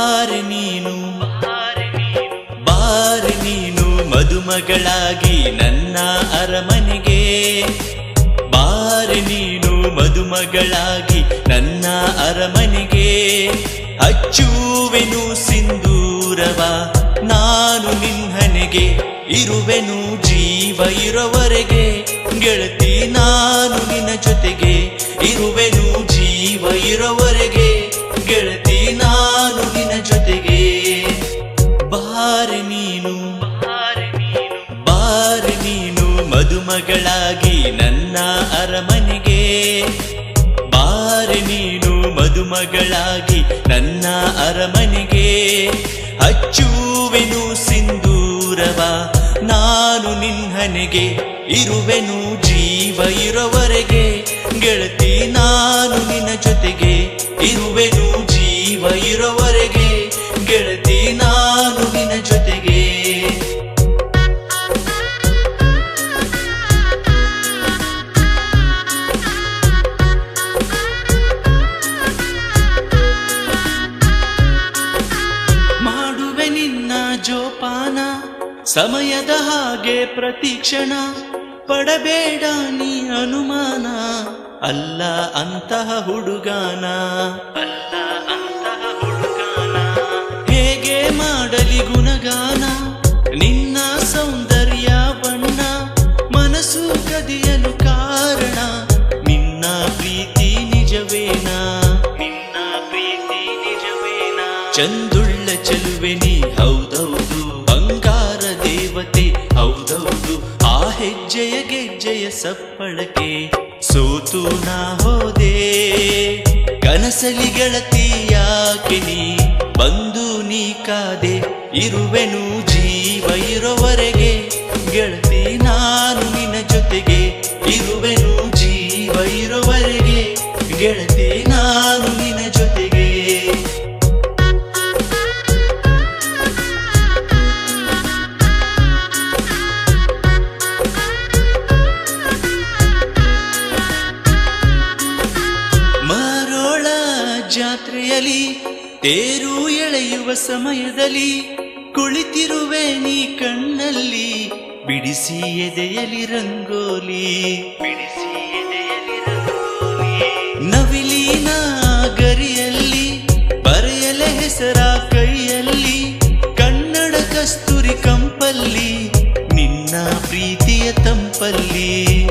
ಬಾರೆ ನೀನು ಮದುಮಗಳಾಗಿ ನನ್ನ ಅರಮನೆಗೆ. ಬಾರೆ ನೀನು ಮದುಮಗಳಾಗಿ ನನ್ನ ಅರಮನೆಗೆ. ಹಚ್ಚುವೆನು ಸಿಂಧೂರವ ನಾನು ನಿನ್ನನೆಗೆ. ಇರುವೆನು ಜೀವ ಇರೋವರೆಗೆ ಗೆಳತಿ ನಾನು ನಿನ್ನ ಜೊತೆಗೆ. ಇರುವೆನು ಜೀವ ಇರೋವರೆಗೆ ಗೆಳತಿ ನಾನು ನಿನ್ನ ಜೊತೆಗೆ. ಬಾರೆ ನೀನು ಮದುಮಗಳಾಗಿ ನನ್ನ ಅರಮನೆಗೆ. ಬಾರೆ ನೀನು ಮದುಮಗಳಾಗಿ ನನ್ನ ಅರಮನೆಗೆ. ಹಚ್ಚುವೆನು ಸಿಂಧೂರವ ನಾನು ನಿನ್ನನೆಗೆ. ಇರುವೆನು ಜೀವ ಇರೋವರೆಗೆ ಗೆಳತಿ ನಾನು ನಿನ್ನ ಜೊತೆಗೆ. ಇರುವೆನು ಜೀವ ಇರೋವರೆಗೆ ಗೆಳತಿ ನಾನು ನಿನ್ನ ಜೊತೆಗೆ. ಮಾಡುವೆ ನಿನ್ನ ಜೋಪಾನ ಸಮಯದ ಹಾಗೆ ಪ್ರತಿಕ್ಷಣ. ಪಡಬೇಡ ನೀ ಅನುಮಾನ ಅಲ್ಲ ಅಂತಹ ಹುಡುಗಾನ. ಹೇಗೆ ಮಾಡಲಿ ಗುಣಗಾನ ನಿನ್ನ ಸೌಂದರ್ಯ ಬಣ್ಣ. ಮನಸ್ಸು ಕದಿಯಲು ಕಾರಣ ನಿನ್ನ ಪ್ರೀತಿ ನಿಜವೇನಾ. ಚಂದುಳ್ಳ ಚೆಲುವೆ ನೀ ಹೌದೌದು. ಬಂಗಾರ ದೇವತೆ ಹೌದೌದು. ಆ ಹೆಜ್ಜೆಯ ಗೆಜ್ಜೆಯ ಸಪ್ಪಳಕ್ಕೆ ಸೋತು ನಾ ಹೋದೆ. ಕನಸಲಿ ಗೆಳತಿ ಯಾಕೆ ನೀ ಬಂದು ನೀ ಕಾದೆ. ಇರುವೆನು ಜೀವ ಇರೋವರೆಗೆ ಗೆಳತಿ ನಾನು ನಿನ್ನ ಜೊತೆಗೆ. ಇರುವೆನು ಜೀವ ಇರೋವರೆಗೆ ಗೆಳತಿ ನಾನು ನಿನ್ನ ಜೊತೆಗೆ. ಜಾತ್ರೆಯಲ್ಲಿ ತೇರು ಎಳೆಯುವ ಸಮಯದಲ್ಲಿ ಕುಳಿತಿರುವೆ ನೀ ಕಣ್ಣಲ್ಲಿ. ಬಿಡಿಸಿ ಎದೆಯಲಿ ರಂಗೋಲಿ. ನವಿಲಿನ ಗರಿಯಲ್ಲಿ ಬರೆಯಲೆ ಹೆಸರ ಕೈಯಲ್ಲಿ. ಕನ್ನಡ ಕಸ್ತೂರಿ ಕಂಪಲ್ಲಿ ನಿನ್ನ ಪ್ರೀತಿಯ ತಂಪಲ್ಲಿ.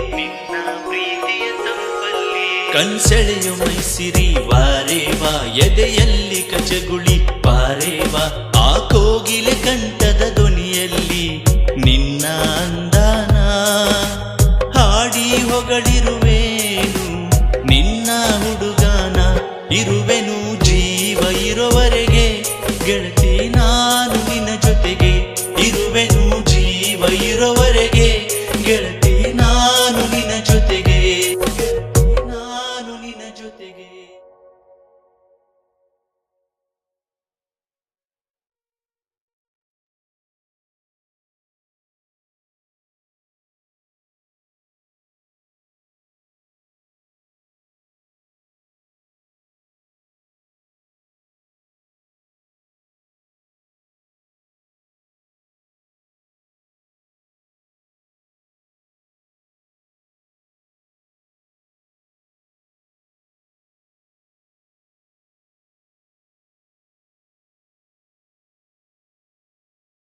ಕನ್ಸೆಳೆಯು ಮೈಸಿರಿ ವಾರೇವಾ ಎದೆಯಲ್ಲಿ ಕಚಗುಳಿ ಬಾರೇವಾ.